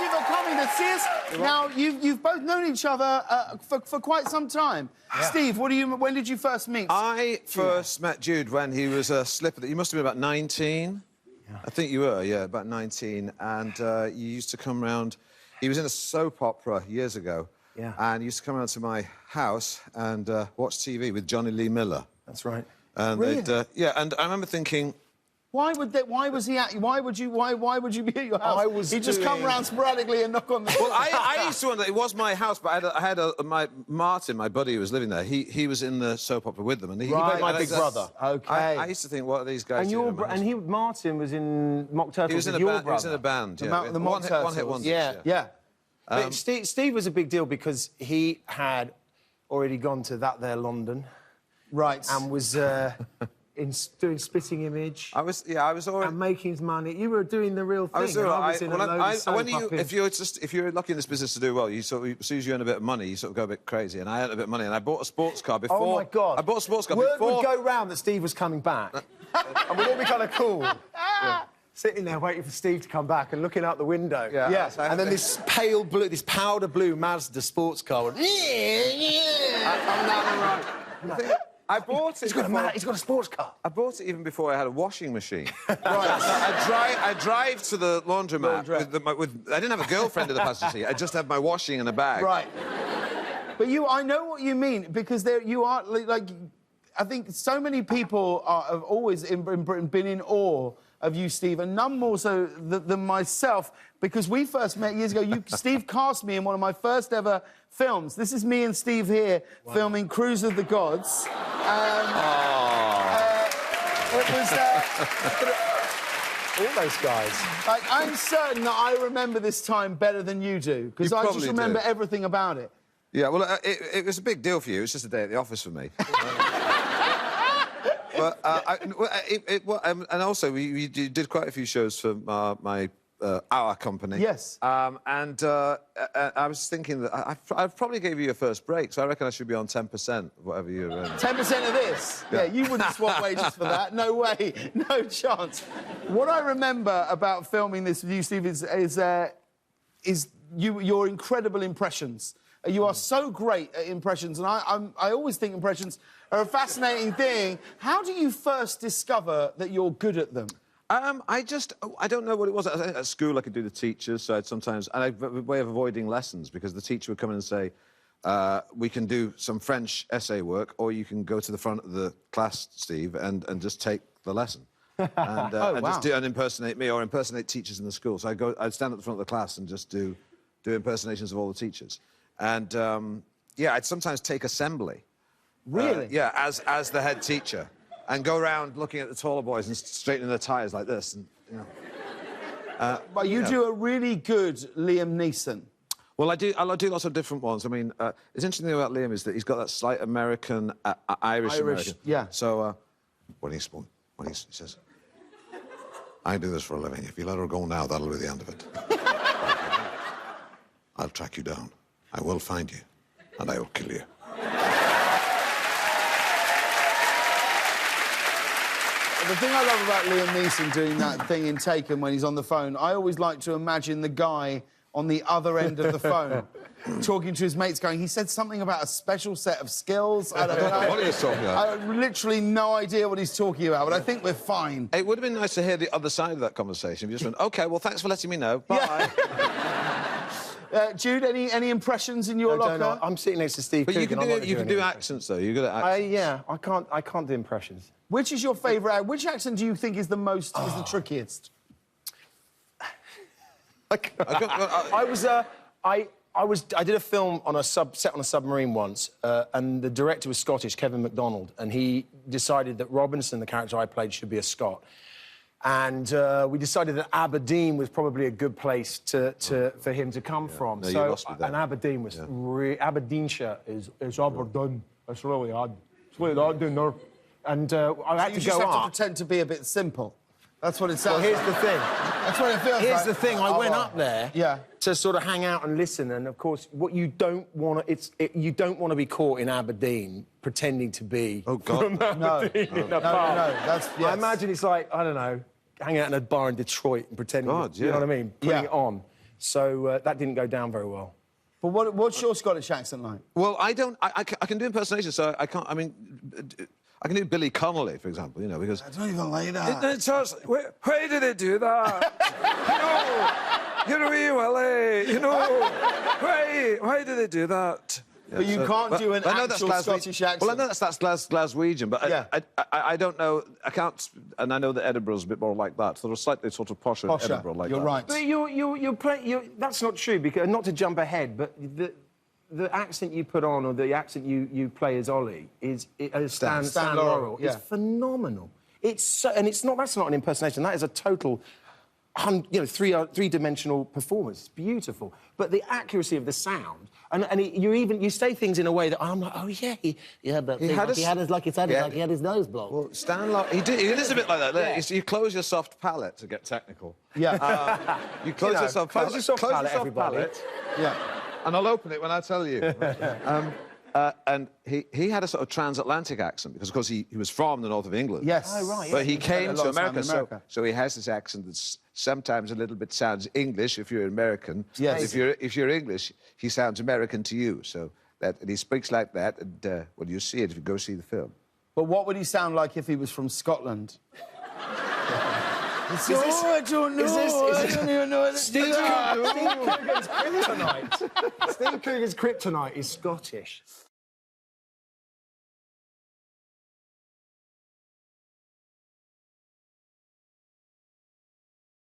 you for coming to see us. Now, you've both known each other for quite some time. Yeah. Steve, when did you first meet? I first met Jude when he was a slipper. You must have been about 19. Yeah. I think you were, yeah, about 19. And you used to come round... He was in a soap opera years ago. Yeah. And he used to come around to my house and watch TV with Johnny Lee Miller. That's right. And really? yeah, and I remember thinking... Why would you be at your house? He'd just come round sporadically and knock on the door. Well, I used to wonder, it was my house, but I had Martin, my buddy who was living there, he was in the soap opera with them. And he played my big brother. OK. I used to think, what are these guys doing? And Martin was in Mock Turtles. He was in a band, yeah. The Mock Turtles. One hit wonders, yeah. But Steve was a big deal because he had already gone to that there London. Right. And was... doing Spitting Image. I was already... And making his money. You were doing the real thing. If you're lucky in this business to do well, as soon as you earn a bit of money, you sort of go a bit crazy. And I earned a bit of money, and I bought a sports car before... Oh, my God. I bought a sports car before... Word would go round that Steve was coming back. And we'd all be kind of cool. Yeah. Sitting there waiting for Steve to come back and looking out the window. Yeah. Yes. And then this pale blue, this powder blue Mazda sports car would... I'm down the road. I bought it. He's got a sports car. I bought it even before I had a washing machine. Right. I drive to the laundromat I didn't have a girlfriend in the passenger seat. I just had my washing in a bag. Right. But I know what you mean, because you are like I think so many people have always in Britain been in awe of you, Steve, and none more so than myself, because we first met years ago. Steve cast me in one of my first ever films. This is me and Steve here filming Cruise of the Gods. It was... all those guys. I'm certain that I remember this time better than you do, because I just remember everything about it. Yeah, well, it was a big deal for you. It was just a day at the office for me. But and also we did quite a few shows for our company. Yes. And I was thinking that I probably gave you your first break, so I reckon I should be on 10% of whatever you're earning. 10% of this? Yeah, you wouldn't swap wages for that. No way, no chance. What I remember about filming this with you, Steve, is your incredible impressions. You are so great at impressions, and I always think impressions are a fascinating thing. How do you first discover that you're good at them? I don't know what it was. At school, I could do the teachers, so I'd sometimes... And I had a way of avoiding lessons, because the teacher would come in and say, we can do some French essay work, or you can go to the front of the class, Steve, and just take the lesson. And impersonate me, or impersonate teachers in the school. So I'd stand at the front of the class and just do impersonations of all the teachers. And, yeah, I'd sometimes take assembly. Really? Yeah, as the head teacher. And go around looking at the taller boys and straightening their ties like this, and, you know. But you do a really good Liam Neeson. Well, I do lots of different ones. I mean, it's interesting thing about Liam is that he's got that slight American, Irish American. Yeah. So, when he says, I do this for a living. If you let her go now, that'll be the end of it. I'll track you down. I will find you, and I will kill you. The thing I love about Liam Neeson doing that thing in Taken when he's on the phone, I always like to imagine the guy on the other end of the phone talking to his mates going, he said something about a special set of skills. I don't know. What are you talking about? I have literally no idea what he's talking about, but I think we're fine. It would have been nice to hear the other side of that conversation. You just went, OK, well, thanks for letting me know. Bye. Yeah. Jude, any impressions in your locker? No, I'm sitting next to Steve Coogan. But you can do accents, though. You're good at accents. Yeah, I can't do impressions. Which is your favourite? Which accent do you think is the trickiest? I did a film on set on a submarine once, and the director was Scottish, Kevin MacDonald, and he decided that Robinson, the character I played, should be a Scot. And we decided that Aberdeen was probably a good place for him to come from. No, so, and Aberdeen was Aberdeenshire is Aberdeen. It's really hard. It's really hard doing there. And I had to go up. You just have to pretend to be a bit simple. That's what it sounds like. Well, here's the thing. That's what it feels like. Here's the thing. I went up there to sort of hang out and listen, and of course, what you don't want to you don't want to be caught in Aberdeen pretending to be from Aberdeen in a pub. No. That's yes. I imagine it's like, I don't know, hanging out in a bar in Detroit and pretending. You know what I mean? Putting it on. So that didn't go down very well. But what's your Scottish accent like? Well, I don't... I can do impersonations, so I can't... I mean, I can do Billy Connolly, for example, you know, because... I don't even like that. Why did they do that? You know, wee Willie, you know, why did they do that? Yeah, but you can't do an actual Scottish accent. Well, I know that's Glaswegian, but yeah. I don't know... I can't... And I know that Edinburgh's a bit more like that. So they're slightly sort of posher in Edinburgh like that. You're right. But that's not true, because not to jump ahead, but the accent you put on, or the accent you play as Ollie, Stan Laurel, is phenomenal. It's so, and that's not an impersonation. That is a total, three-dimensional performance. It's beautiful. But the accuracy of the sound, you say things in a way that I'm like, oh yeah, he had that thing. He had his nose blocked. Well, Stan Laurel, he is a bit like that. Yeah. You close your soft palate, to get technical. Yeah. You close your soft palate. Close your soft palate, everybody. Yeah. And I'll open it when I tell you. And he had a sort of transatlantic accent, because, of course, he was from the north of England. Yes. Oh, right. But he came to America, so he has this accent that sometimes a little bit sounds English if you're American. Yes. If you're English, he sounds American to you. So and he speaks like that, and well, you see it if you go see the film. But what would he sound like if he was from Scotland? I don't know. I don't even know. Steve Coogan's kryptonite is Scottish.